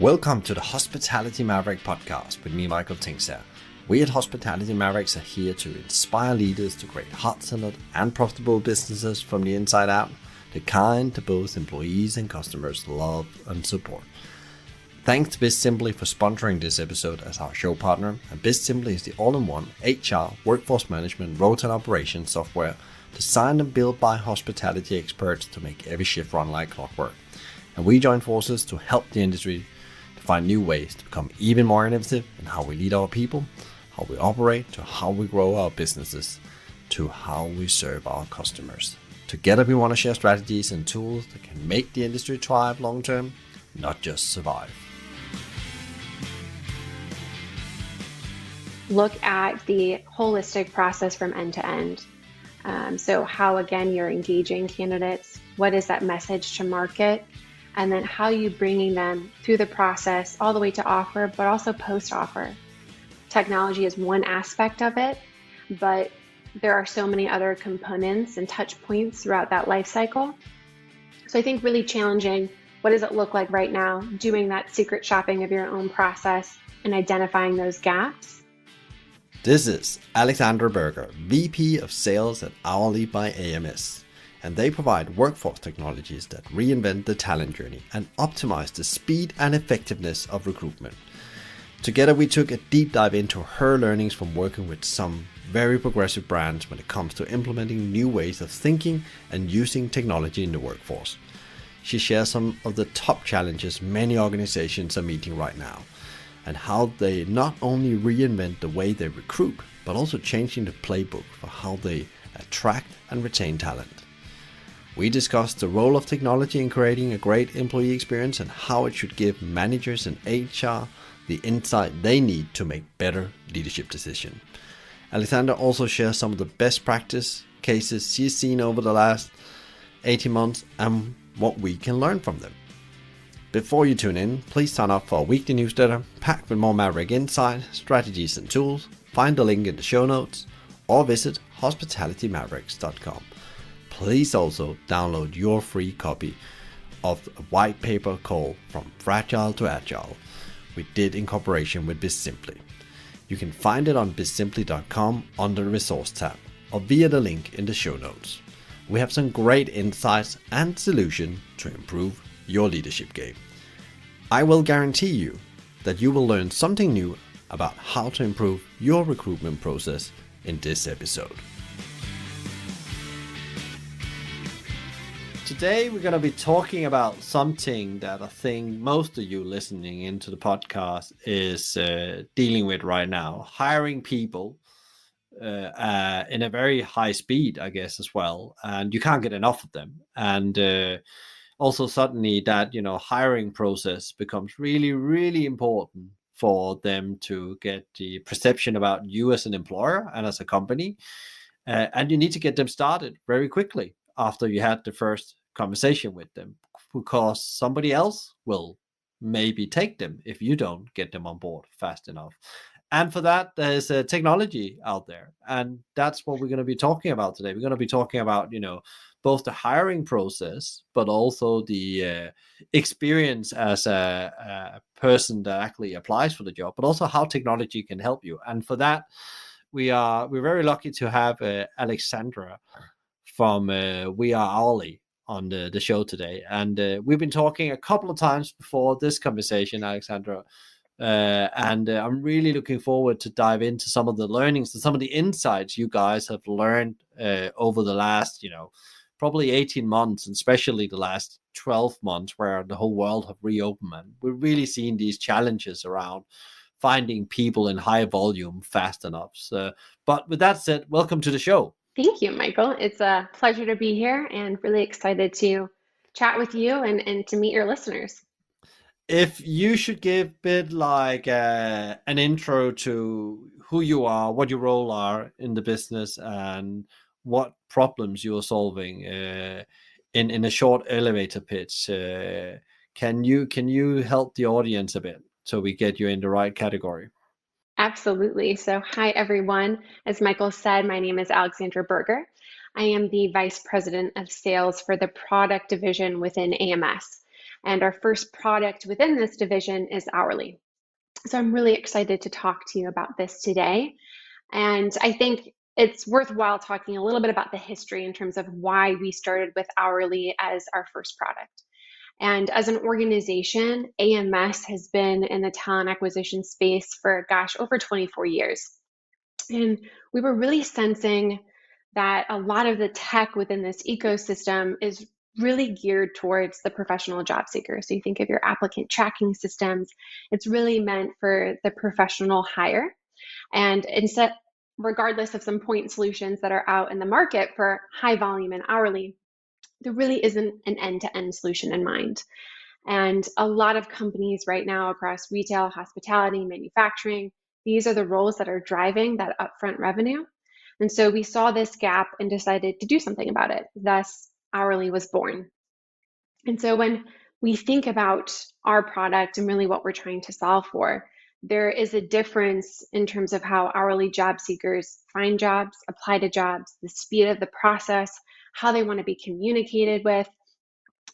Welcome to the Hospitality Maverick podcast with me, Michael Tingsar. We at Hospitality Mavericks are here to inspire leaders to create heart-centered and profitable businesses from the inside out, the kind that both employees and customers love and support. Thanks to BizSimply for sponsoring this episode as our show partner. And BizSimply is the all-in-one HR, workforce management, road and operations software designed and built by hospitality experts to make every shift run like clockwork. And we join forces to help the industry to find new ways to become even more innovative in how we lead our people, how we operate, to how we grow our businesses, to how we serve our customers. Together we want to share strategies and tools that can make the industry thrive long term, not just survive. Look at the holistic process from end to end. So how, again, you're engaging candidates, what is that message to market, and then how you bringing them through the process all the way to offer, but also post-offer. Technology is one aspect of it, but there are so many other components and touch points throughout that life cycle. So I think really challenging, what does it look like right now, doing that secret shopping of your own process and identifying those gaps. This is Alexandra Berger, VP of Sales at Hourly by AMS, and they provide workforce technologies that reinvent the talent journey and optimize the speed and effectiveness of recruitment. Together we took a deep dive into her learnings from working with some very progressive brands when it comes to implementing new ways of thinking and using technology in the workforce. She shares some of the top challenges many organizations are meeting right now, and how they not only reinvent the way they recruit, but also changing the playbook for how they attract and retain talent. We discussed the role of technology in creating a great employee experience and how it should give managers and HR the insight they need to make better leadership decisions. Alexandra also shares some of the best practice cases she's seen over the last 18 months and what we can learn from them. Before you tune in, please sign up for our weekly newsletter packed with more Maverick insight, strategies and tools. Find the link in the show notes or visit hospitalitymavericks.com. Please also download your free copy of a white paper called From Fragile to Agile we did in cooperation with BizSimply. You can find it on bizsimply.com under the resource tab or via the link in the show notes. We have some great insights and solutions to improve your leadership game. I will guarantee you that you will learn something new about how to improve your recruitment process in this episode. Today we're going to be talking about something that I think most of you listening into the podcast is dealing with right now. Hiring people in a very high speed, I guess, as well. And you can't get enough of them. And also suddenly that, hiring process becomes really, really important for them to get the perception about you as an employer and as a company. And you need to get them started very quickly after you had the first conversation with them, because somebody else will maybe take them if you don't get them on board fast enough. And for that, there's a technology out there. And that's what we're going to be talking about today. We're going to be talking about, both the hiring process, but also the experience as a person that actually applies for the job, but also how technology can help you. And for that, we're very lucky to have Alexandra from We Are Hourly on the show today. And we've been talking a couple of times before this conversation, Alexandra. And I'm really looking forward to dive into some of the learnings and some of the insights you guys have learned over the last, probably 18 months, and especially the last 12 months where the whole world have reopened. And we're really seeing these challenges around finding people in high volume fast enough. So, but with that said, welcome to the show. Thank you, Michael. It's a pleasure to be here and really excited to chat with you and to meet your listeners. If you should give a bit like an intro to who you are, what your role are in the business, and what problems you are solving in a short elevator pitch, can you help the audience a bit so we get you in the right category? Absolutely. So hi, everyone. As Michael said, my name is Alexandra Berger. I am the Vice President of Sales for the product division within AMS. And our first product within this division is hourly. So I'm really excited to talk to you about this today. And I think it's worthwhile talking a little bit about the history in terms of why we started with hourly as our first product. And as an organization, AMS has been in the talent acquisition space for, over 24 years. And we were really sensing that a lot of the tech within this ecosystem is really geared towards the professional job seeker. So you think of your applicant tracking systems, it's really meant for the professional hire. And instead, regardless of some point solutions that are out in the market for high volume and hourly, there really isn't an end-to-end solution in mind. And a lot of companies right now across retail, hospitality, manufacturing, these are the roles that are driving that upfront revenue. And so we saw this gap and decided to do something about it. Thus, hourly was born. And so when we think about our product and really what we're trying to solve for, there is a difference in terms of how hourly job seekers find jobs, apply to jobs, the speed of the process, how they want to be communicated with.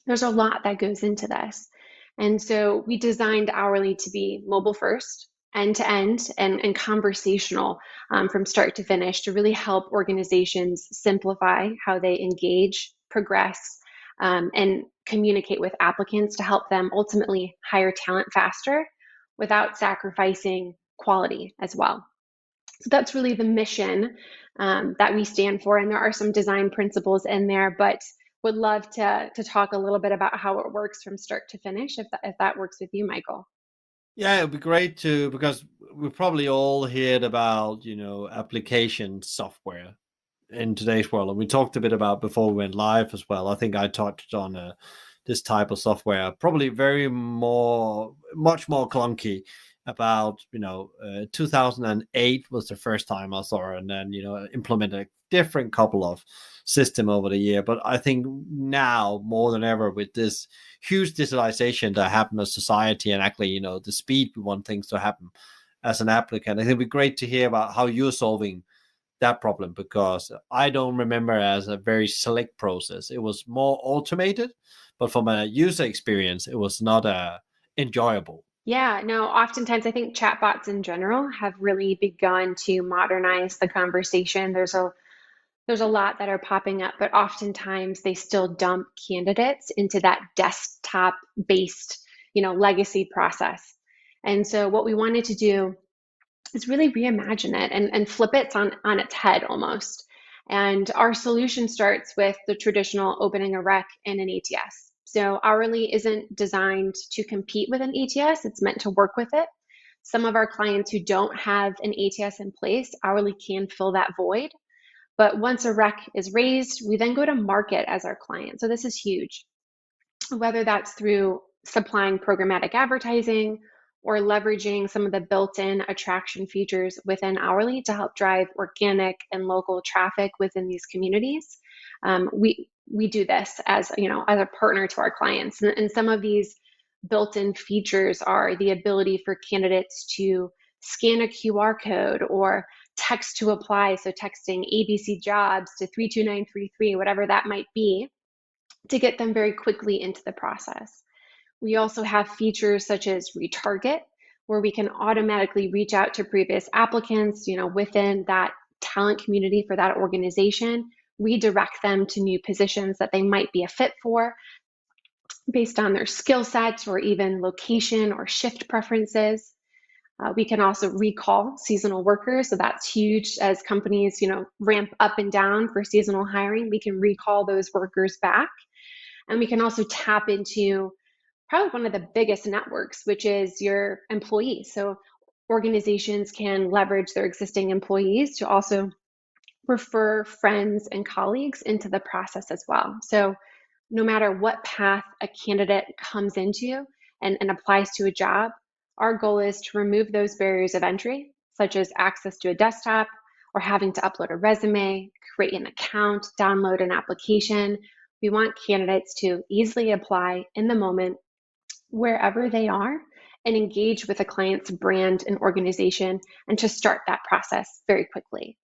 There's a lot that goes into this. And so we designed hourly to be mobile first, end to end, and conversational from start to finish to really help organizations simplify how they engage, progress, and communicate with applicants to help them ultimately hire talent faster without sacrificing quality as well. So that's really the mission that we stand for. And there are some design principles in there, but would love to talk a little bit about how it works from start to finish, if that works with you, Michael. Yeah, it'd be great to, because we probably all heard about, application software in today's world. And we talked a bit about before we went live as well. I think I touched on this type of software, probably much more clunky. About 2008 was the first time I saw it, and then implemented a different couple of system over the year. But I think now more than ever, with this huge digitalization that happened in society, and actually the speed we want things to happen as an applicant, I think it'd be great to hear about how you're solving that problem, because I don't remember as a very slick process. It was more automated, but from a user experience, it was not enjoyable. Yeah, no, oftentimes I think chatbots in general have really begun to modernize the conversation. There's a lot that are popping up, but oftentimes they still dump candidates into that desktop based, legacy process. And so what we wanted to do is really reimagine it and flip it on its head almost. And our solution starts with the traditional opening a rec and an ATS. So hourly isn't designed to compete with an ATS, it's meant to work with it. Some of our clients who don't have an ATS in place, hourly can fill that void. But once a rec is raised, we then go to market as our client. So this is huge, whether that's through supplying programmatic advertising or leveraging some of the built-in attraction features within hourly to help drive organic and local traffic within these communities. We do this as as a partner to our clients, and some of these built-in features are the ability for candidates to scan a QR code or text to apply. So texting ABC jobs to 32933, whatever that might be, to get them very quickly into the process. We also have features such as retarget, where we can automatically reach out to previous applicants, within that talent community for that organization, redirect them to new positions that they might be a fit for based on their skill sets or even location or shift preferences. We can also recall seasonal workers. So that's huge as companies, ramp up and down for seasonal hiring. We can recall those workers back. And we can also tap into probably one of the biggest networks, which is your employees. So organizations can leverage their existing employees to also refer friends and colleagues into the process as well. So no matter what path a candidate comes into and applies to a job, our goal is to remove those barriers of entry, such as access to a desktop or having to upload a resume, create an account, download an application. We want candidates to easily apply in the moment, wherever they are, and engage with a client's brand and organization, and to start that process very quickly.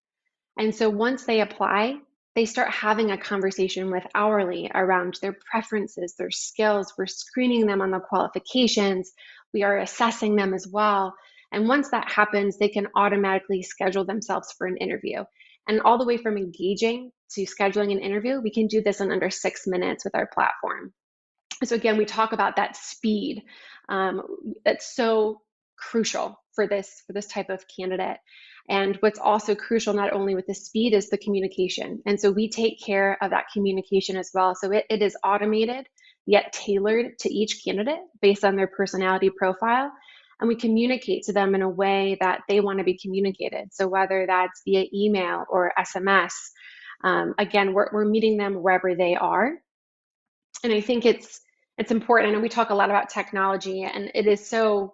And so once they apply, they start having a conversation with hourly around their preferences, their skills. We're screening them on the qualifications. We are assessing them as well. And once that happens, they can automatically schedule themselves for an interview. And all the way from engaging to scheduling an interview, we can do this in under 6 minutes with our platform. So again, we talk about that speed. That's so crucial for this type of candidate. And what's also crucial, not only with the speed, is the communication. And so we take care of that communication as well. So it is automated, yet tailored to each candidate based on their personality profile. And we communicate to them in a way that they want to be communicated. So whether that's via email or SMS, again, we're meeting them wherever they are. And I think it's important. And we talk a lot about technology, and it is so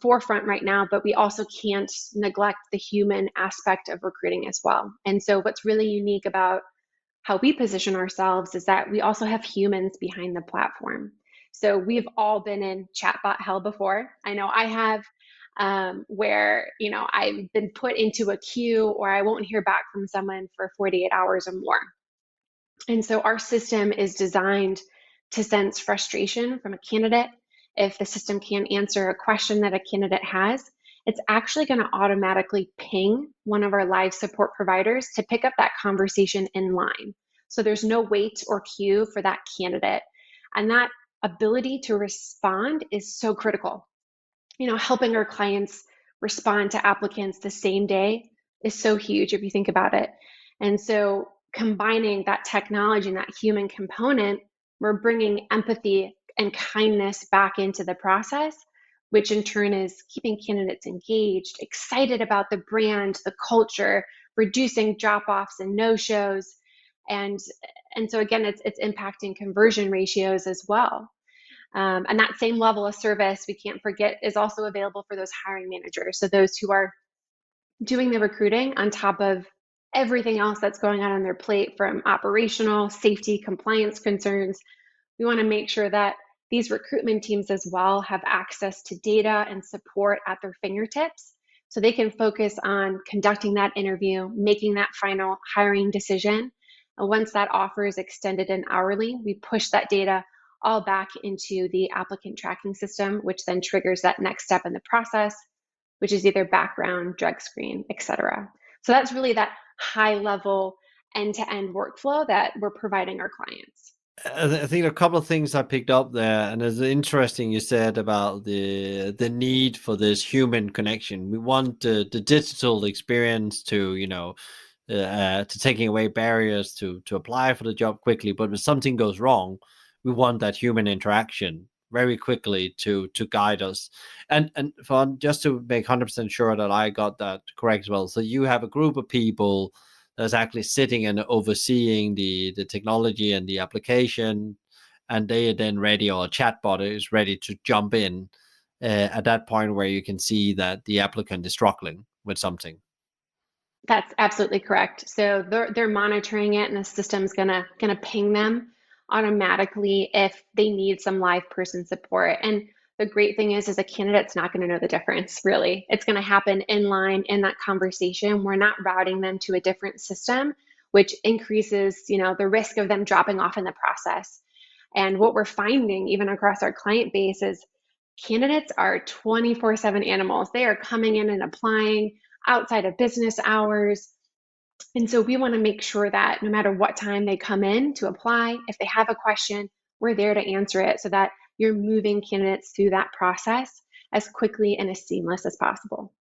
forefront right now, but we also can't neglect the human aspect of recruiting as well. And so what's really unique about how we position ourselves is that we also have humans behind the platform. So we've all been in chatbot hell before. I know I have, where I've been put into a queue, or I won't hear back from someone for 48 hours or more. And so our system is designed to sense frustration from a candidate. If the system can't answer a question that a candidate has, it's actually going to automatically ping one of our live support providers to pick up that conversation in line. So there's no wait or queue for that candidate. And that ability to respond is so critical. Helping our clients respond to applicants the same day is so huge if you think about it. And so combining that technology and that human component, we're bringing empathy and kindness back into the process, which in turn is keeping candidates engaged, excited about the brand, the culture, reducing drop-offs and no-shows. And so again, it's impacting conversion ratios as well. And that same level of service, we can't forget, is also available for those hiring managers. So those who are doing the recruiting on top of everything else that's going on their plate, from operational, safety, compliance concerns. We want to make sure that these recruitment teams as well have access to data and support at their fingertips, so they can focus on conducting that interview, making that final hiring decision. And once that offer is extended in hourly, we push that data all back into the applicant tracking system, which then triggers that next step in the process, which is either background, drug screen, etc. So that's really that high level end-to-end workflow that we're providing our clients. I think a couple of things I picked up there, and it's interesting you said about the need for this human connection. We want the digital experience to to taking away barriers to apply for the job quickly. But when something goes wrong, we want that human interaction very quickly to guide us. And for just to make 100% sure that I got that correct as well. So you have a group of people that's actually sitting and overseeing the technology and the application, and they are then ready, or a chatbot is ready to jump in at that point where you can see that the applicant is struggling with something. That's absolutely correct. So they're monitoring it, and the system's gonna ping them automatically if they need some live person support. And the great thing is a candidate's not going to know the difference, really. It's going to happen in line in that conversation. We're not routing them to a different system, which increases, the risk of them dropping off in the process. And what we're finding, even across our client base, is candidates are 24/7 animals. They are coming in and applying outside of business hours. And so we want to make sure that no matter what time they come in to apply, if they have a question, we're there to answer it, so that you're moving candidates through that process as quickly and as seamless as possible.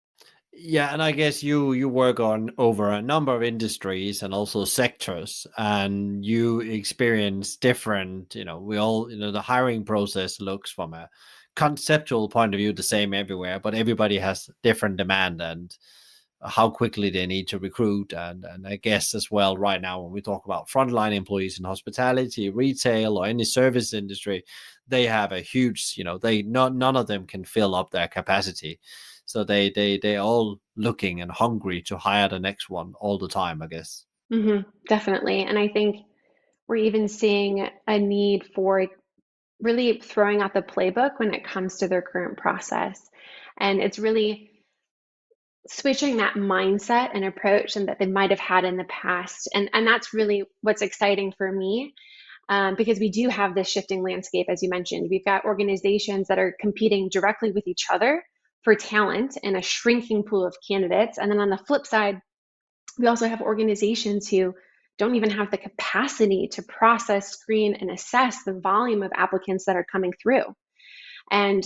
Yeah, and I guess you work on over a number of industries and also sectors, and you experience different. We all, the hiring process looks from a conceptual point of view the same everywhere, but everybody has different demand and how quickly they need to recruit. And I guess as well, right now when we talk about frontline employees in hospitality, retail, or any service industry, they have a huge, none of them can fill up their capacity. So they all looking and hungry to hire the next one all the time, I guess. Definitely. And I think we're even seeing a need for really throwing out the playbook when it comes to their current process. And it's really switching that mindset and approach and that they might have had in the past. And that's really what's exciting for me, because we do have this shifting landscape, as you mentioned. We've got organizations that are competing directly with each other for talent and a shrinking pool of candidates. And then on the flip side, we also have organizations who don't even have the capacity to process, screen, and assess the volume of applicants that are coming through. And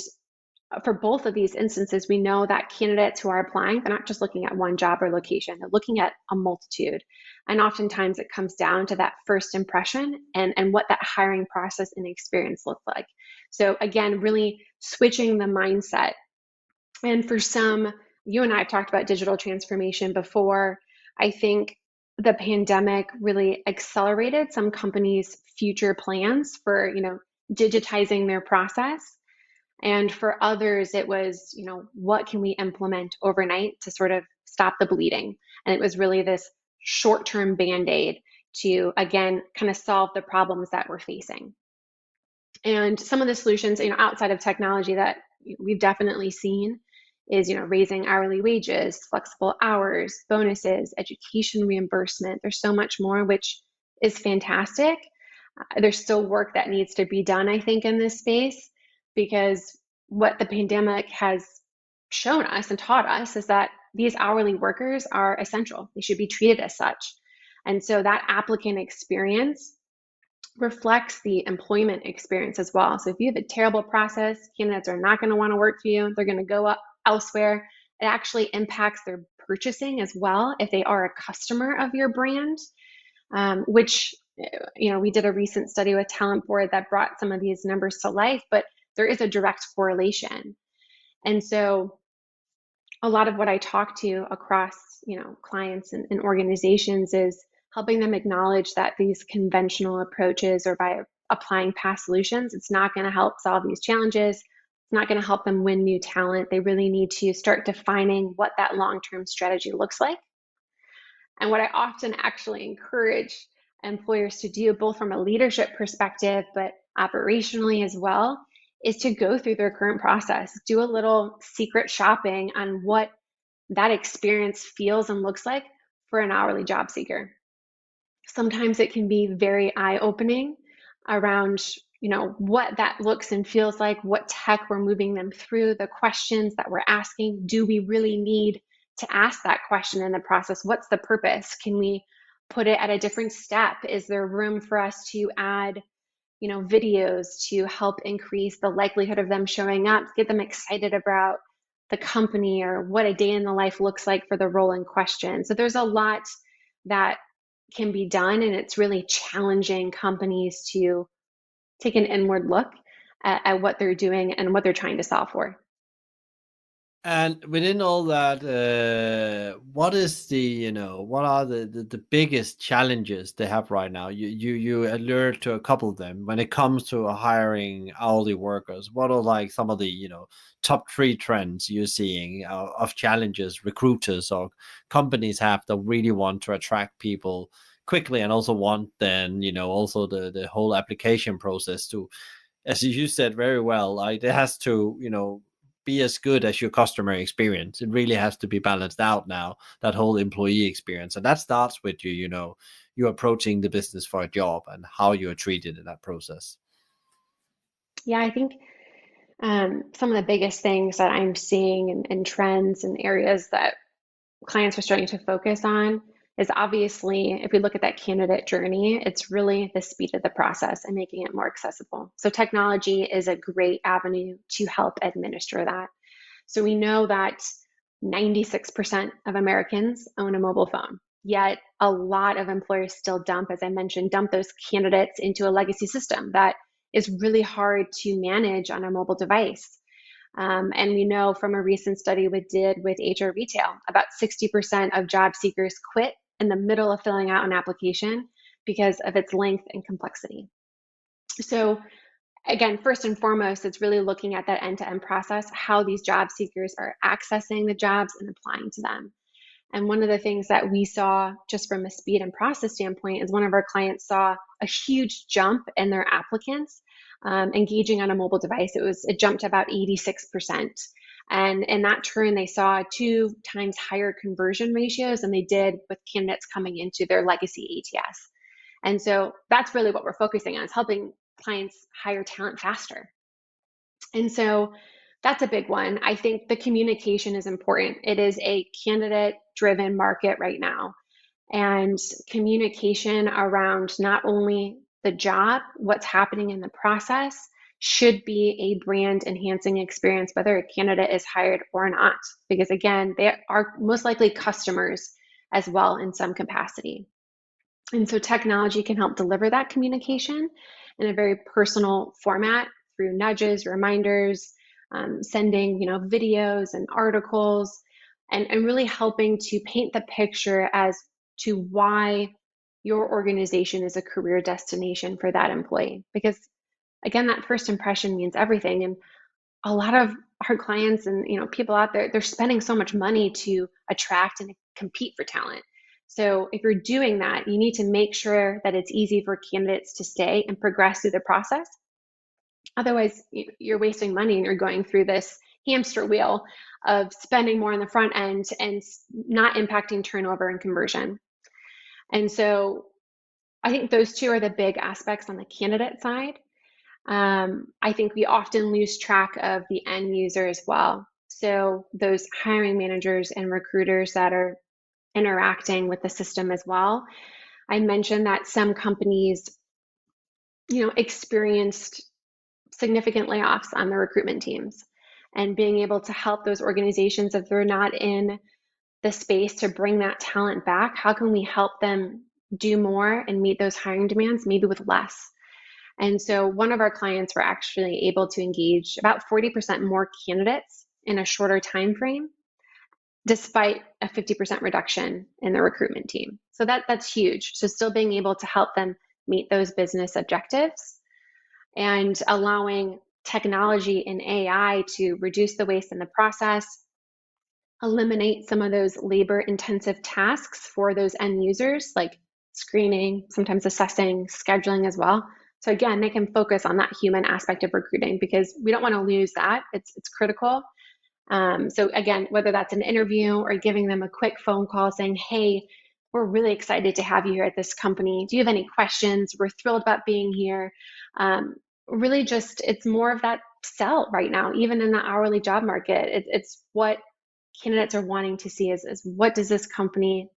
for both of these instances, we know that candidates who are applying, they're not just looking at one job or location, they're looking at a multitude. And oftentimes it comes down to that first impression and what that hiring process and experience look like. So again, really switching the mindset. And for some, you and I have talked about digital transformation before. I think the pandemic really accelerated some companies' future plans for, digitizing their process. And for others, it was, what can we implement overnight to sort of stop the bleeding? And it was really this short-term band-aid to, again, kind of solve the problems that we're facing. And some of the solutions, outside of technology that we've definitely seen is, raising hourly wages, flexible hours, bonuses, education reimbursement. There's so much more, which is fantastic. There's still work that needs to be done, I think, in this space, because what the pandemic has shown us and taught us is that these hourly workers are essential. They should be treated as such. And so that applicant experience reflects the employment experience as well. So if you have a terrible process, candidates are not going to want to work for you. They're going to go up elsewhere. It actually impacts their purchasing as well if they are a customer of your brand, which, we did a recent study with Talent Board that brought some of these numbers to life, but there is a direct correlation. And so a lot of what I talk to across, clients and organizations is helping them acknowledge that these conventional approaches, or by applying past solutions, it's not going to help solve these challenges. It's not going to help them win new talent. They really need to start defining what that long-term strategy looks like. And what I often actually encourage employers to do, both from a leadership perspective, but operationally as well, is to go through their current process, do a little secret shopping on what that experience feels and looks like for an hourly job seeker. Sometimes it can be very eye-opening around, what that looks and feels like, what tech we're moving them through, the questions that we're asking. Do we really need to ask that question in the process? What's the purpose? Can we put it at a different step? Is there room for us to add, videos to help increase the likelihood of them showing up, get them excited about the company or what a day in the life looks like for the role in question? So there's a lot that can be done, and it's really challenging companies to take an inward look at what they're doing and what they're trying to solve for. And within all that, what is what are the biggest challenges they have right now? You allude to a couple of them when it comes to hiring hourly workers. What are like some of the top three trends you're seeing of challenges recruiters or companies have that really want to attract people quickly, and also want then also the whole application process to, as you said very well, like it has to be as good as your customer experience. It really has to be balanced out now, that whole employee experience. And that starts with you approaching the business for a job and how you are treated in that process. Yeah, I think some of the biggest things that I'm seeing and trends and areas that clients are starting to focus on is, obviously, if we look at that candidate journey, it's really the speed of the process and making it more accessible. So technology is a great avenue to help administer that. So we know that 96% of Americans own a mobile phone, yet a lot of employers still as I mentioned, dump those candidates into a legacy system that is really hard to manage on a mobile device. And we know from a recent study we did with HR Retail, about 60% of job seekers quit in the middle of filling out an application because of its length and complexity. So again, first and foremost, it's really looking at that end-to-end process, how these job seekers are accessing the jobs and applying to them. And one of the things that we saw just from a speed and process standpoint is one of our clients saw a huge jump in their applicants engaging on a mobile device. It jumped to about 86%. And in that turn, they saw 2 times higher conversion ratios than they did with candidates coming into their legacy ATS. And so that's really what we're focusing on, is helping clients hire talent faster. And so that's a big one. I think the communication is important. It is a candidate driven market right now. And communication around not only the job, what's happening in the process, should be a brand enhancing experience, whether a candidate is hired or not. Because again, they are most likely customers as well in some capacity. And so technology can help deliver that communication in a very personal format through nudges, reminders, sending videos and articles, and really helping to paint the picture as to why your organization is a career destination for that employee. Because again, that first impression means everything. And a lot of our clients and people out there, they're spending so much money to attract and compete for talent. So if you're doing that, you need to make sure that it's easy for candidates to stay and progress through the process. Otherwise, you're wasting money and you're going through this hamster wheel of spending more on the front end and not impacting turnover and conversion. And so I think those two are the big aspects on the candidate side. I think we often lose track of the end user as well. So those hiring managers and recruiters that are interacting with the system as well. I mentioned that some companies, experienced significant layoffs on the recruitment teams, and being able to help those organizations, if they're not in the space to bring that talent back, how can we help them do more and meet those hiring demands, maybe with less? And so one of our clients were actually able to engage about 40% more candidates in a shorter time frame, despite a 50% reduction in the recruitment team. So that's huge. So still being able to help them meet those business objectives and allowing technology and AI to reduce the waste in the process, eliminate some of those labor intensive tasks for those end users, like screening, sometimes assessing, scheduling as well. So again, they can focus on that human aspect of recruiting, because we don't want to lose that. It's critical. So again, whether that's an interview or giving them a quick phone call saying, hey, we're really excited to have you here at this company. Do you have any questions? We're thrilled about being here. Really just, it's more of that sell right now, even in the hourly job market. It's what candidates are wanting to see is what does this company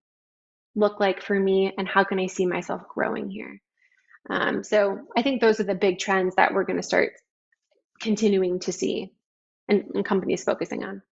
look like for me, and how can I see myself growing here? So I think those are the big trends that we're going to start continuing to see and companies focusing on.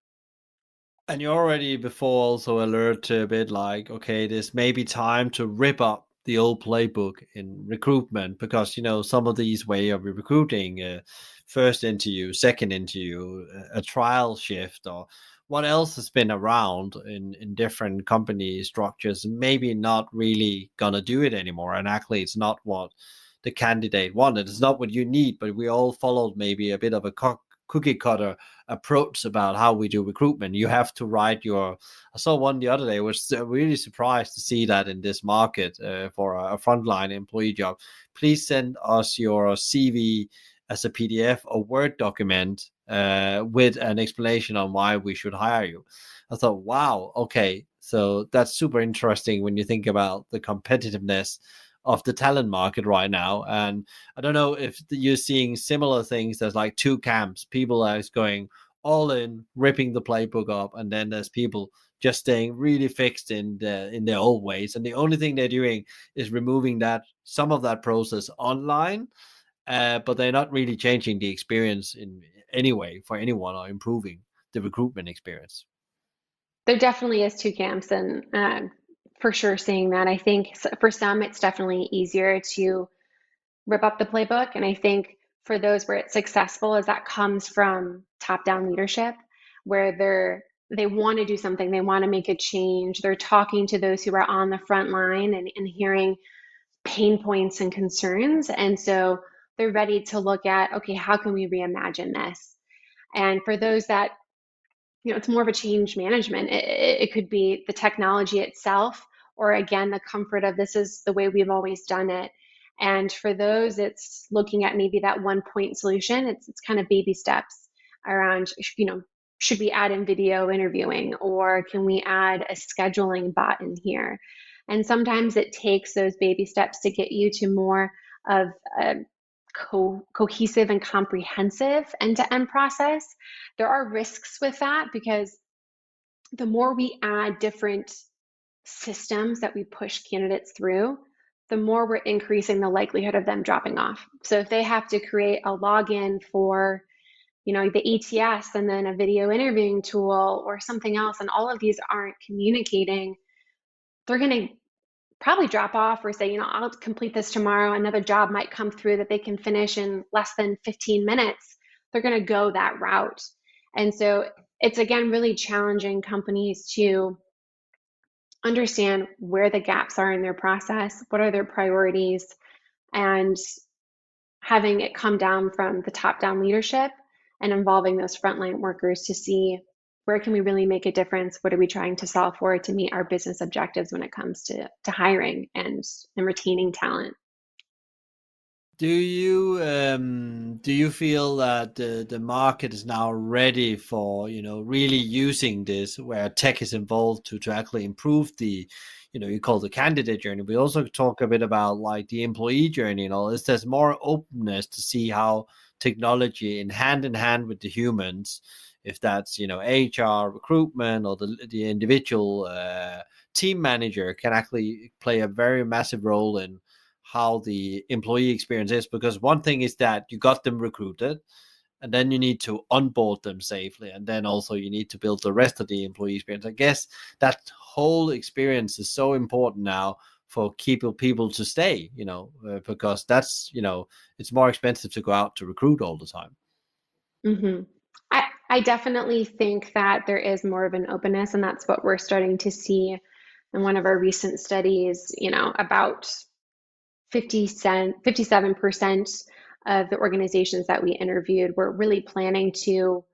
And you already before also alert to a bit like, okay, this may be time to rip up the old playbook in recruitment, because some of these way of recruiting, first interview, second interview, a trial shift, or what else has been around in different company structures, maybe not really gonna do it anymore. And actually, it's not what the candidate wanted. It's not what you need. But we all followed maybe a bit of a cookie cutter approach about how we do recruitment. You have to write I saw one the other day, was really surprised to see that in this market, for a frontline employee job, please send us your CV as a PDF or Word document, with an explanation on why we should hire you. I thought, wow, okay, so that's super interesting when you think about the competitiveness of the talent market right now. And I don't know if you're seeing similar things. There's like two camps. People are going all in, ripping the playbook up, and then there's people just staying really fixed in their old ways. And the only thing they're doing is removing some of that process online, but they're not really changing the experience in any way for anyone, or improving the recruitment experience. There definitely is two camps, and for sure seeing that. I think for some, it's definitely easier to rip up the playbook. And I think for those where it's successful, is that comes from top-down leadership, where they want to do something, they want to make a change. They're talking to those who are on the front line and hearing pain points and concerns. And so they're ready to look at, okay, how can we reimagine this? And for those that, it's more of a change management. It could be the technology itself, or again, the comfort of this is the way we've always done it. And for those, it's looking at maybe that one point solution. It's kind of baby steps around, should we add in video interviewing, or can we add a scheduling bot in here? And sometimes it takes those baby steps to get you to more of a cohesive and comprehensive end-to-end process. There are risks with that because the more we add different systems that we push candidates through, the more we're increasing the likelihood of them dropping off. So if they have to create a login for, the ETS and then a video interviewing tool or something else, and all of these aren't communicating, they're going to probably drop off or say, I'll complete this tomorrow. Another job might come through that they can finish in less than 15 minutes. They're going to go that route. And so it's, again, really challenging companies to understand where the gaps are in their process, what are their priorities, and having it come down from the top-down leadership and involving those frontline workers to see where can we really make a difference, what are we trying to solve for to meet our business objectives when it comes to hiring and retaining talent. Do you feel that the market is now ready for really using this, where tech is involved to actually improve the you call the candidate journey? We also talk a bit about like the employee journey and all this. There's more openness to see how technology in hand with the humans, if that's HR, recruitment, or the individual team manager, can actually play a very massive role in how the employee experience is. Because one thing is that you got them recruited, and then you need to onboard them safely, and then also you need to build the rest of the employee experience. I guess that whole experience is so important now for keeping people to stay, because that's it's more expensive to go out to recruit all the time. Mm-hmm. I definitely think that there is more of an openness, and that's what we're starting to see in one of our recent studies. About 57% of the organizations that we interviewed were really planning to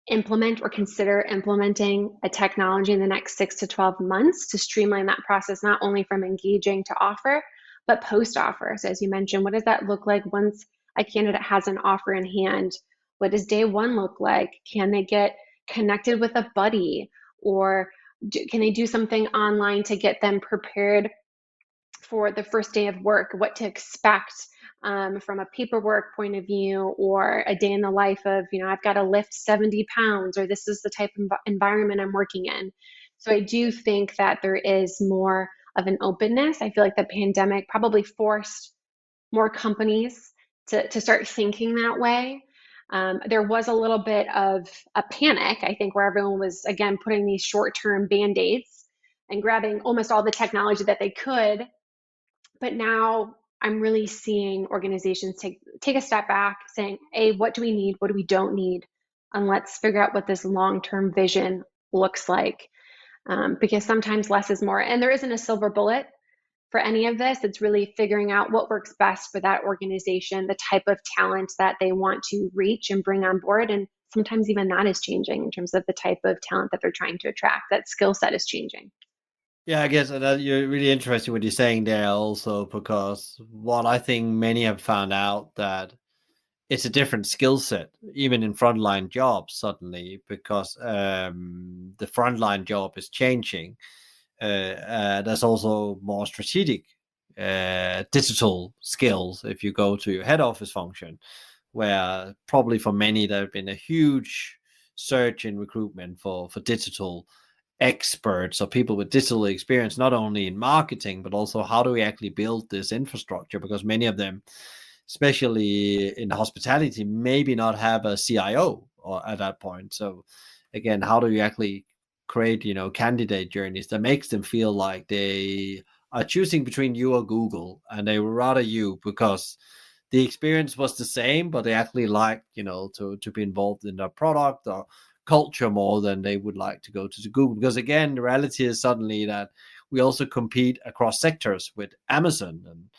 implement or consider implementing a technology in the next 6 to 12 months to streamline that process, not only from engaging to offer, but post offer. So, as you mentioned, what does that look like once a candidate has an offer in hand? What does day one look like? Can they get connected with a buddy, or can they do something online to get them prepared for the first day of work, what to expect from a paperwork point of view, or a day in the life of, I've got to lift 70 pounds, or this is the type of environment I'm working in. So I do think that there is more of an openness. I feel like the pandemic probably forced more companies to start thinking that way. There was a little bit of a panic, I think, where everyone was, again, putting these short-term band-aids and grabbing almost all the technology that they could. But now I'm really seeing organizations take a step back, saying, hey, what do we need? What do we don't need? And let's figure out what this long-term vision looks like. Because sometimes less is more. And there isn't a silver bullet for any of this. It's really figuring out what works best for that organization, the type of talent that they want to reach and bring on board. And sometimes even that is changing in terms of the type of talent that they're trying to attract. That skill set is changing. Yeah, I guess that you're really interesting what you're saying there also, because what I think many have found out that it's a different skill set, even in frontline jobs suddenly, because the frontline job is changing. There's also more strategic digital skills if you go to your head office function, where probably for many there have been a huge surge in recruitment for digital experts or people with digital experience, not only in marketing, but also how do we actually build this infrastructure? Because many of them, especially in hospitality, maybe not have a CIO or at that point. So again, how do you actually create, candidate journeys that makes them feel like they are choosing between you or Google, and they would rather you because the experience was the same, but they actually like, to be involved in the product or culture more than they would like to go to the Google. Because again, the reality is suddenly that we also compete across sectors with Amazon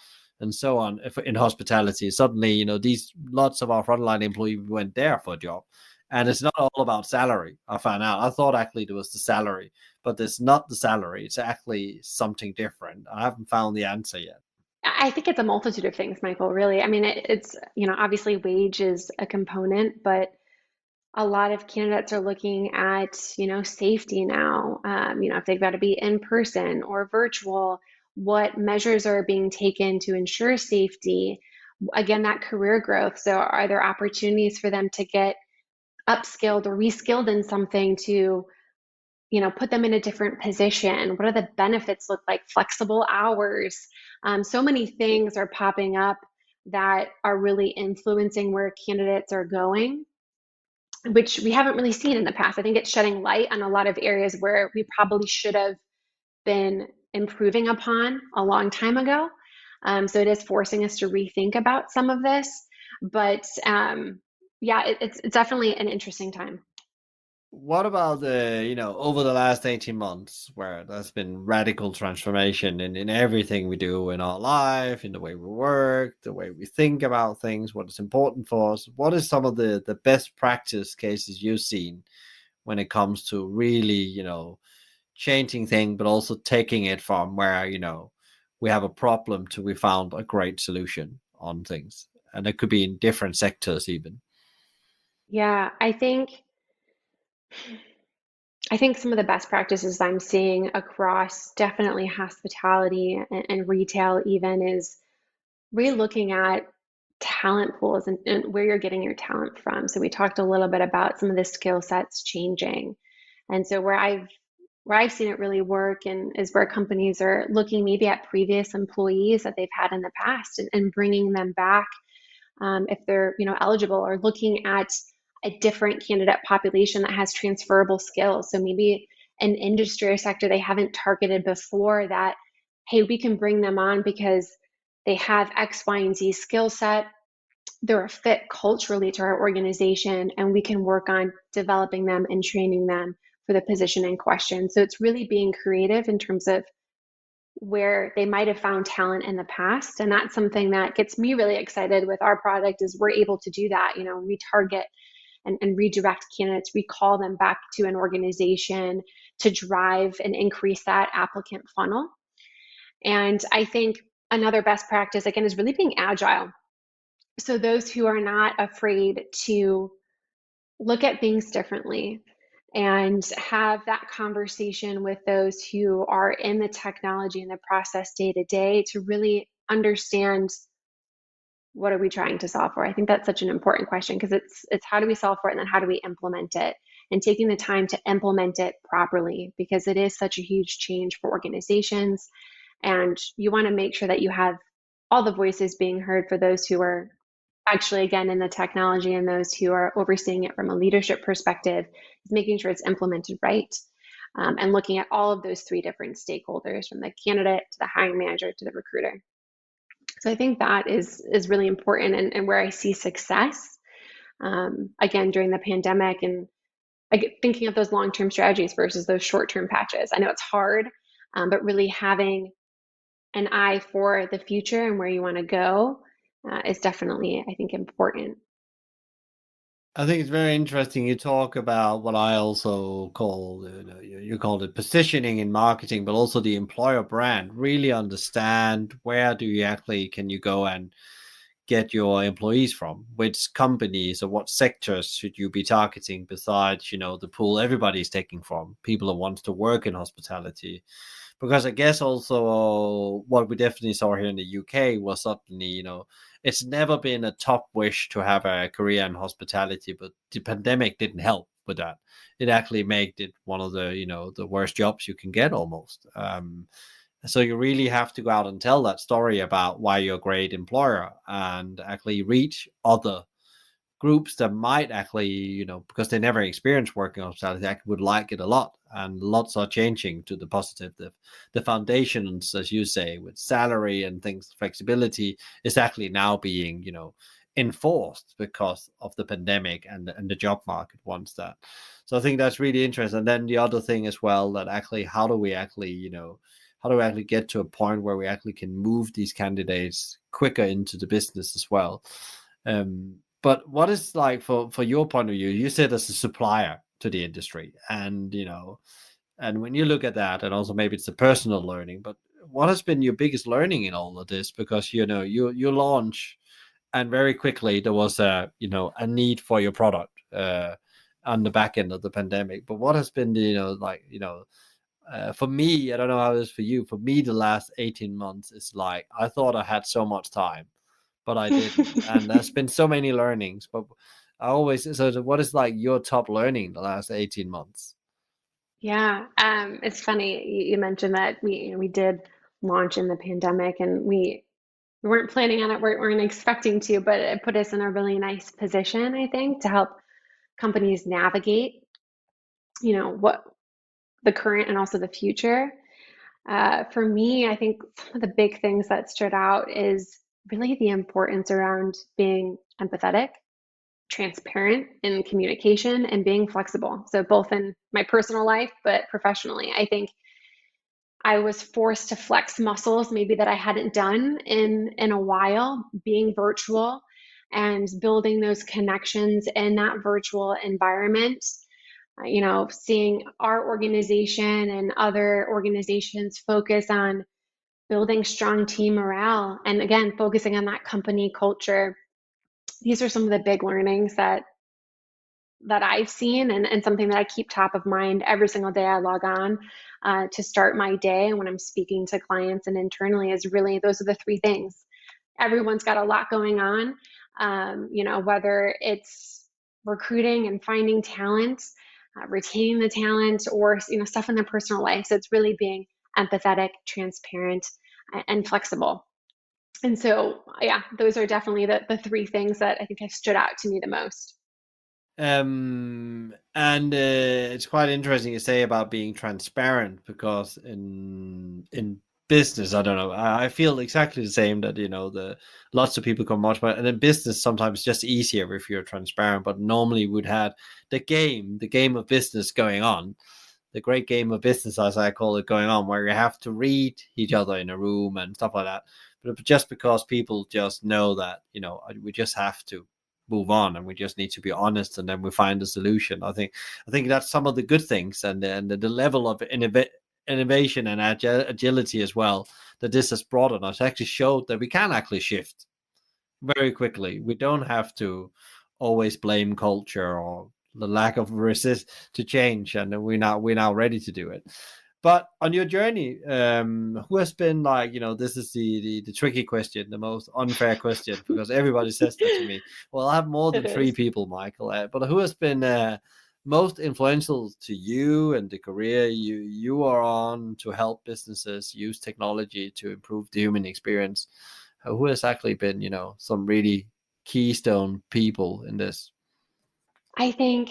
and so on. If in hospitality, suddenly, these lots of our frontline employees went there for a job. And it's not all about salary. I found out. I thought actually it was the salary, but it's not the salary. It's actually something different. I haven't found the answer yet. I think it's a multitude of things, Michael, really. I mean, it's, obviously wage is a component, but a lot of candidates are looking at, safety now. If they've got to be in person or virtual, what measures are being taken to ensure safety? Again, that career growth. So, are there opportunities for them to get upskilled or reskilled in something to, put them in a different position? What are the benefits look like? Flexible hours. So many things are popping up that are really influencing where candidates are going, which we haven't really seen in the past. I think it's shedding light on a lot of areas where we probably should have been improving upon a long time ago. So it is forcing us to rethink about some of this. But yeah, it's definitely an interesting time. What about the, over the last 18 months where there's been radical transformation in everything we do in our life, in the way we work, the way we think about things, what is important for us? What is some of the best practice cases you've seen when it comes to really, changing things, but also taking it from where, we have a problem to we found a great solution on things? And it could be in different sectors even. Yeah, I think some of the best practices I'm seeing across definitely hospitality and retail even is really looking at talent pools and where you're getting your talent from. So we talked a little bit about some of the skill sets changing. And so where I've seen it really work and is where companies are looking maybe at previous employees that they've had in the past and bringing them back, if they're eligible, or looking at a different candidate population that has transferable skills. So maybe an industry or sector they haven't targeted before, that hey, we can bring them on because they have X, Y, and Z skill set. They're a fit culturally to our organization, and we can work on developing them and training them for the position in question. So it's really being creative in terms of where they might have found talent in the past. And that's something that gets me really excited with our product, is we're able to do that, retarget and redirect candidates, recall them back to an organization to drive and increase that applicant funnel. And I think another best practice, again, is really being agile. So those who are not afraid to look at things differently and have that conversation with those who are in the technology and the process day to day to really understand, what are we trying to solve for? I think that's such an important question, because it's how do we solve for it, and then how do we implement it, and taking the time to implement it properly, because it is such a huge change for organizations. And you want to make sure that you have all the voices being heard for those who are actually, again, in the technology, and those who are overseeing it from a leadership perspective, is making sure it's implemented right, and looking at all of those three different stakeholders, from the candidate to the hiring manager to the recruiter. So I think that is really important, and where I see success, again, during the pandemic, and thinking of those long-term strategies versus those short-term patches. I know it's hard, but really having an eye for the future and where you want to go, is definitely, I think, important. I think it's very interesting. You talk about what I also call, you call it positioning in marketing, but also the employer brand. Really understand where do you actually can you go and get your employees from? Which companies or what sectors should you be targeting besides, the pool everybody's taking from? People that wants to work in hospitality. Because I guess also what we definitely saw here in the UK was suddenly, it's never been a top wish to have a career in hospitality, but the pandemic didn't help with that. It actually made it one of the, the worst jobs you can get almost. So you really have to go out and tell that story about why you're a great employer and actually reach other groups that might actually, because they never experienced working on hospitality, actually would like it a lot. And lots are changing to the positive. The foundations, as you say, with salary and things, flexibility is actually now being, enforced because of the pandemic and the job market wants that. So I think that's really interesting. And then the other thing as well, that actually, how do we actually, how do we actually get to a point where we actually can move these candidates quicker into the business as well? But what is like for your point of view? You said as a supplier to the industry, and and when you look at that, and also maybe it's a personal learning, but what has been your biggest learning in all of this? Because you launch, and very quickly there was a a need for your product. on the back end of the pandemic. But what has been the, for me, I don't know how it is for you. For me, the last 18 months is like, I thought I had so much time, but I didn't. And there's been so many learnings. But what is like your top learning the last 18 months? Yeah, it's funny you mentioned that we did launch in the pandemic, and we weren't planning on it, we weren't expecting to, but it put us in a really nice position, I think, to help companies navigate, what the current and also the future. For me, I think some of the big things that stood out is really the importance around being empathetic, transparent in communication, and being flexible. So, both in my personal life, but professionally, I think I was forced to flex muscles maybe that I hadn't done in a while, being virtual and building those connections in that virtual environment. Seeing our organization and other organizations focus on building strong team morale, and again, focusing on that company culture. These are some of the big learnings that I've seen, and something that I keep top of mind every single day I log on to start my day. And when I'm speaking to clients and internally, is really those are the three things. Everyone's got a lot going on, whether it's recruiting and finding talent, retaining the talent, or stuff in their personal life. So it's really being empathetic, transparent, and flexible. And so, yeah, those are definitely the three things that I think have stood out to me the most. And it's quite interesting to say about being transparent, because in business, I don't know, I feel exactly the same, that the lots of people come much better, and in business sometimes it's just easier if you're transparent. But normally we'd had the game of business going on, the great game of business, as I call it, going on, where you have to read each other in a room and stuff like that. But just because people just know that, we just have to move on, and we just need to be honest, and then we find a solution. I think that's some of the good things, and the level of innovation and agility as well that this has brought on us actually showed that we can actually shift very quickly. We don't have to always blame culture or the lack of resist to change, and we're now ready to do it. But on your journey, who has been like, this is the tricky question, the most unfair question, because everybody says that to me. Well, I have more It than three is. people, Michael, but who has been most influential to you and the career you are on to help businesses use technology to improve the human experience? Who has actually been, some really keystone people in this? I think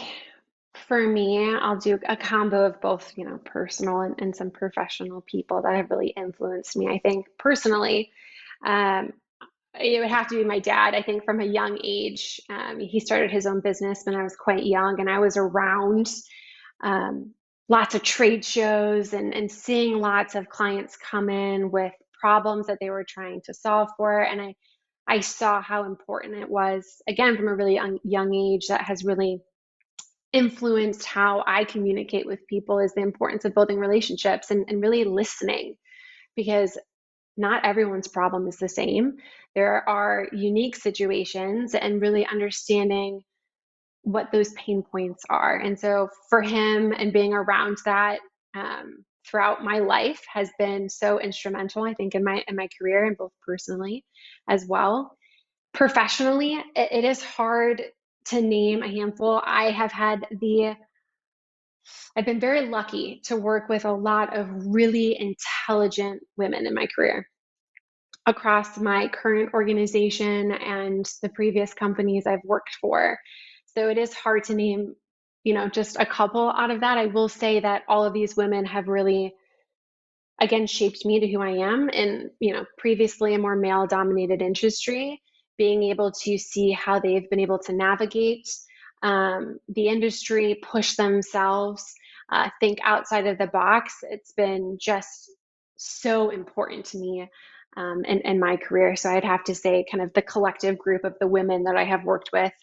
for me, I'll do a combo of both, personal and some professional people that have really influenced me. I think personally, um, it would have to be my dad. I think from a young age, he started his own business when I was quite young, and I was around um, lots of trade shows and seeing lots of clients come in with problems that they were trying to solve for. And I saw how important it was, again, from a really young age, that has really influenced how I communicate with people, is the importance of building relationships and really listening, because not everyone's problem is the same. There are unique situations, and really understanding what those pain points are. And so for him, and being around that throughout my life, has been so instrumental, I think, in my career, and both personally as well. Professionally, it is hard to name a handful. I've been very lucky to work with a lot of really intelligent women in my career, across my current organization and the previous companies I've worked for. So it is hard to name, just a couple out of that. I will say that all of these women have really, again, shaped me to who I am. And, previously a more male dominated industry, being able to see how they've been able to navigate the industry, push themselves, think outside of the box. It's been just so important to me in my career. So I'd have to say, kind of the collective group of the women that I have worked with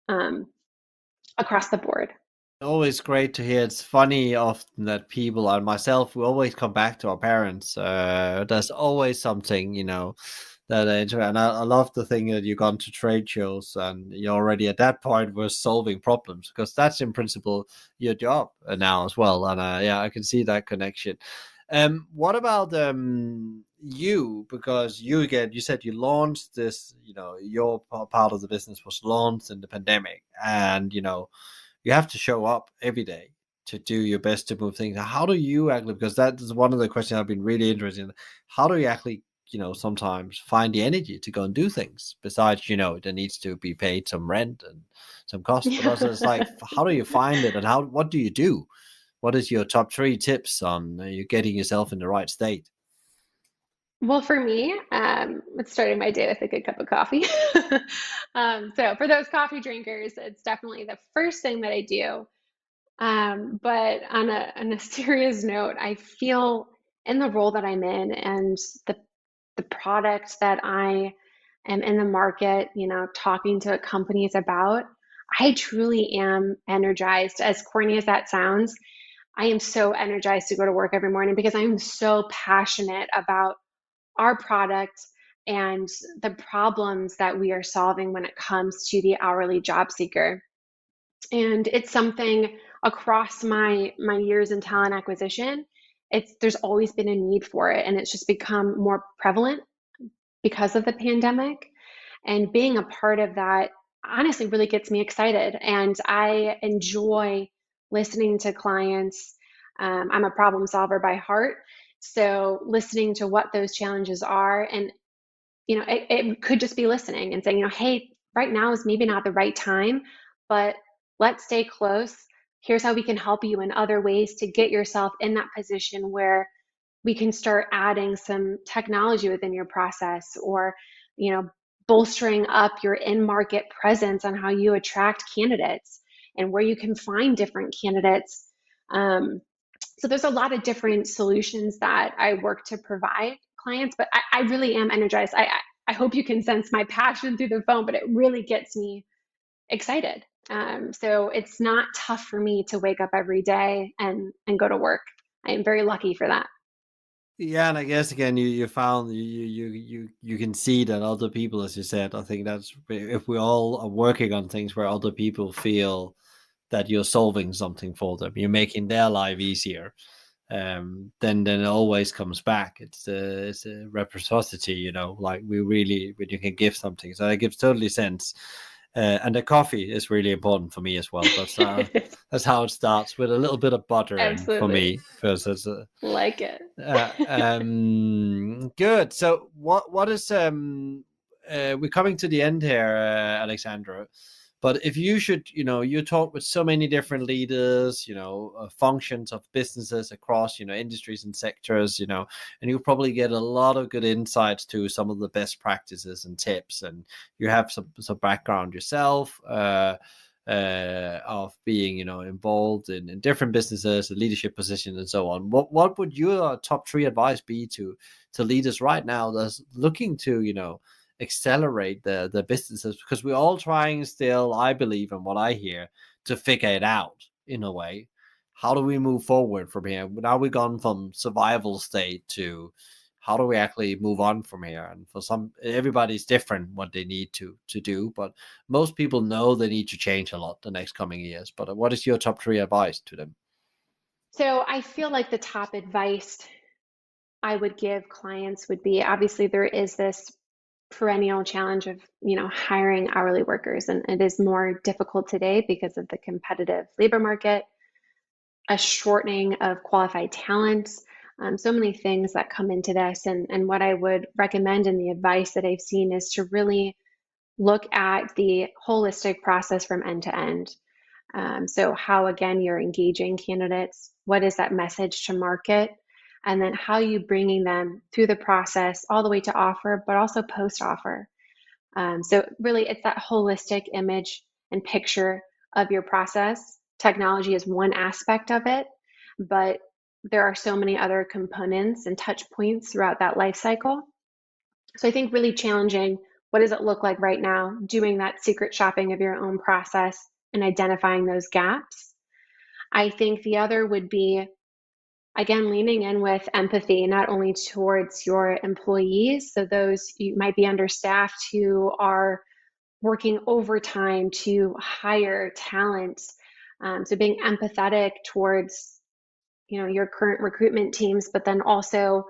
um, across the board. Always great to hear. It's funny often that people and myself, we always come back to our parents. There's always something, And I love the thing that you gone to trade shows and you already at that point were solving problems, because that's in principle your job now as well. And yeah, I can see that connection. What about you? Because you said you launched this. Your part of the business was launched in the pandemic, and you have to show up every day to do your best to move things. How do you actually? Because that is one of the questions I've been really interested in. How do you actually, sometimes find the energy to go and do things besides, there needs to be paid some rent and some costs, but also it's like, how do you find it, and what do you do? What is your top 3 tips on you getting yourself in the right state? Well, for me, it's starting my day with a good cup of coffee. So for those coffee drinkers, it's definitely the first thing that I do. But on a serious note, I feel in the role that I'm in and the the product that I am in the market, talking to companies about, I truly am energized. As corny as that sounds, I am so energized to go to work every morning because I'm so passionate about our product and the problems that we are solving when it comes to the hourly job seeker. And it's something across my years in talent acquisition, there's always been a need for it, and it's just become more prevalent because of the pandemic. And being a part of that honestly really gets me excited. And I enjoy listening to clients. I'm a problem solver by heart. So listening to what those challenges are, and it could just be listening and saying, hey, right now is maybe not the right time, but let's stay close. Here's how we can help you in other ways to get yourself in that position where we can start adding some technology within your process, or you know bolstering up your in-market presence on how you attract candidates and where you can find different candidates. So there's a lot of different solutions that I work to provide clients, but I really am energized. I hope you can sense my passion through the phone, but it really gets me excited. So it's not tough for me to wake up every day and go to work. I am very lucky for that. Yeah, and I guess again, you found you can see that other people, as you said. I think that's if we all are working on things where other people feel that you're solving something for them, you're making their life easier. Then it always comes back. It's a reciprocity, like we really when you can give something. So it gives totally sense. And the coffee is really important for me as well. That's how it starts, with a little bit of butter in for Absolutely. me, because it's a Like it. good. So what is we're coming to the end here, Alexandra. But if you should, you talk with so many different leaders, functions of businesses across, industries and sectors, and you probably get a lot of good insights to some of the best practices and tips. And you have some background yourself. Of being, involved in different businesses, leadership positions, and so on. What would your top 3 advice be to leaders right now that's looking to, accelerate the businesses? Because we're all trying still, I believe, and what I hear, to figure it out in a way. How do we move forward from here? Now we've gone from survival state to how do we actually move on from here? And for everybody's different what they need to do, but most people know they need to change a lot the next coming years. But what is your top 3 advice to them? So I feel like the top advice I would give clients would be, obviously there is this perennial challenge of hiring hourly workers, and it is more difficult today because of the competitive labor market, a shortening of qualified talent, so many things that come into this. And what I would recommend, and the advice that I've seen, is to really look at the holistic process from end to end. So how, again, you're engaging candidates, what is that message to market, and then how you bringing them through the process all the way to offer, but also post offer. So really, it's that holistic image and picture of your process. Technology is one aspect of it, but there are so many other components and touch points throughout that life cycle. So I think really challenging, what does it look like right now, doing that secret shopping of your own process and identifying those gaps. I think the other would be again, leaning in with empathy, not only towards your employees, so those you might be understaffed who are working overtime to hire talent. So being empathetic towards, your current recruitment teams, but then also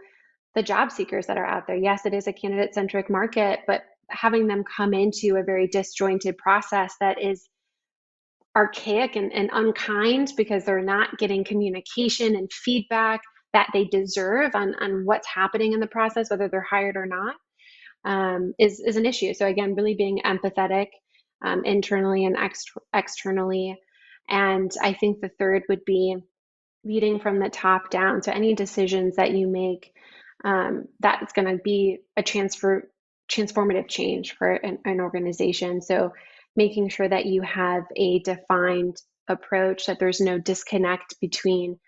the job seekers that are out there. Yes, it is a candidate-centric market, but having them come into a very disjointed process that is archaic and unkind because they're not getting communication and feedback that they deserve on what's happening in the process, whether they're hired or not, is an issue. So again, really being empathetic internally and externally. And I think the third would be leading from the top down. So any decisions that you make, that's going to be a transformative change for an organization. So making sure that you have a defined approach, that there's no disconnect between,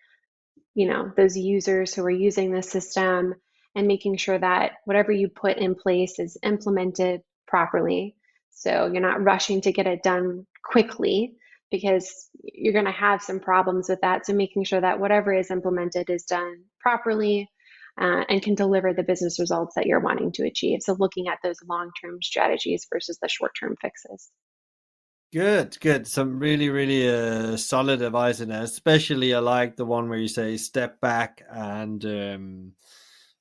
those users who are using the system, and making sure that whatever you put in place is implemented properly. So you're not rushing to get it done quickly, because you're going to have some problems with that. So making sure that whatever is implemented is done properly and can deliver the business results that you're wanting to achieve. So looking at those long-term strategies versus the short-term fixes. Good. Some really, really solid advice in there. Especially, I like the one where you say step back and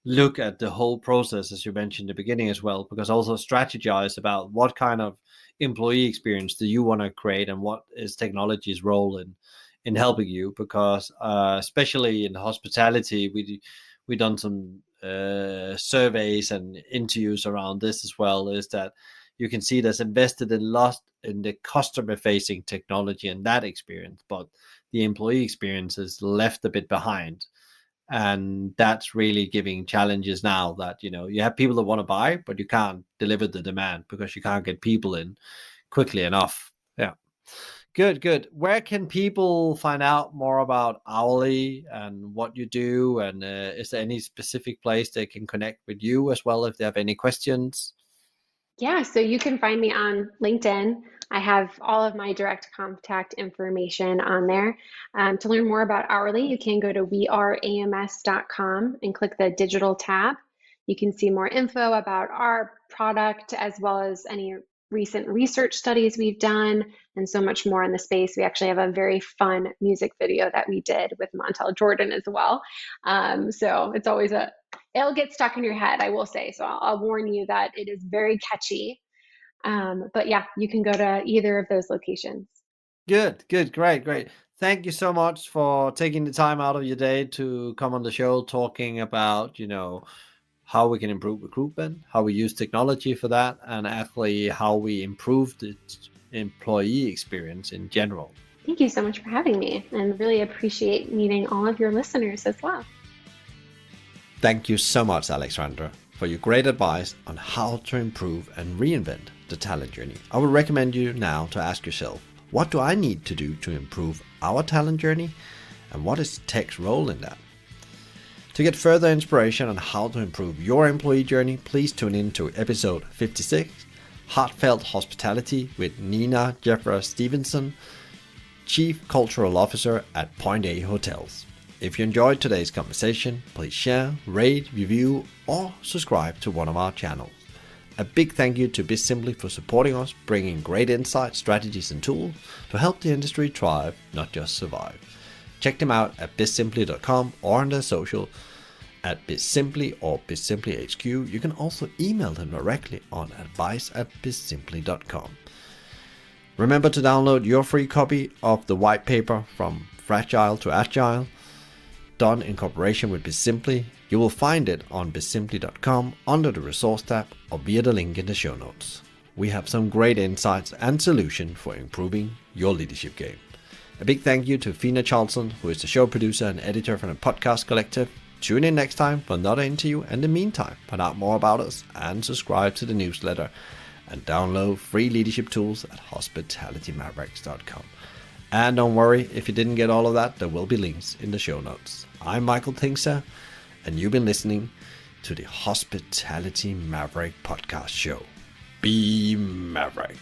look at the whole process, as you mentioned in the beginning as well, because also strategize about what kind of employee experience do you want to create and what is technology's role in helping you. Because especially in hospitality, we done some surveys and interviews around this as well, is that you can see that's invested in lost in the customer facing technology and that experience, but the employee experience is left a bit behind. And that's really giving challenges now that, you have people that want to buy, but you can't deliver the demand because you can't get people in quickly enough. Yeah. Good. Where can people find out more about Hourly and what you do? And is there any specific place they can connect with you as well if they have any questions? Yeah, so you can find me on LinkedIn. I have all of my direct contact information on there. To learn more about Hourly, you can go to weareams.com and click the digital tab. You can see more info about our product, as well as any recent research studies we've done, and so much more in the space. We actually have a very fun music video that we did with Montel Jordan as well. So it's always it'll get stuck in your head, I will say. So I'll warn you that it is very catchy. But yeah, you can go to either of those locations. Good. Great. Thank you so much for taking the time out of your day to come on the show talking about, how we can improve recruitment, how we use technology for that, and actually how we improve the employee experience in general. Thank you so much for having me, and really appreciate meeting all of your listeners as well. Thank you so much, Alexandra, for your great advice on how to improve and reinvent the talent journey. I would recommend you now to ask yourself, what do I need to do to improve our talent journey? And what is tech's role in that? To get further inspiration on how to improve your employee journey, please tune in to episode 56, Heartfelt Hospitality with Nina Jeffra Stevenson, Chief Cultural Officer at Point A Hotels. If you enjoyed today's conversation, please share, rate, review, or subscribe to one of our channels. A big thank you to BizSimply for supporting us, bringing great insights, strategies, and tools to help the industry thrive, not just survive. Check them out at bizsimply.com or on their social at BizSimply or BizSimplyHQ. You can also email them directly on advice@bizsimply.com. Remember to download your free copy of the white paper From Fragile to Agile, done in cooperation with BizSimply. You will find it on bizsimply.com under the resource tab or via the link in the show notes. We have some great insights and solutions for improving your leadership game. A big thank you to Fina Charlson, who is the show producer and editor for the podcast collective. Tune in next time for another interview, and in the meantime, find out more about us and subscribe to the newsletter and download free leadership tools at hospitalitymavericks.com. And don't worry, if you didn't get all of that, there will be links in the show notes. I'm Michael Tingsa, and you've been listening to the Hospitality Maverick podcast show. Be Maverick.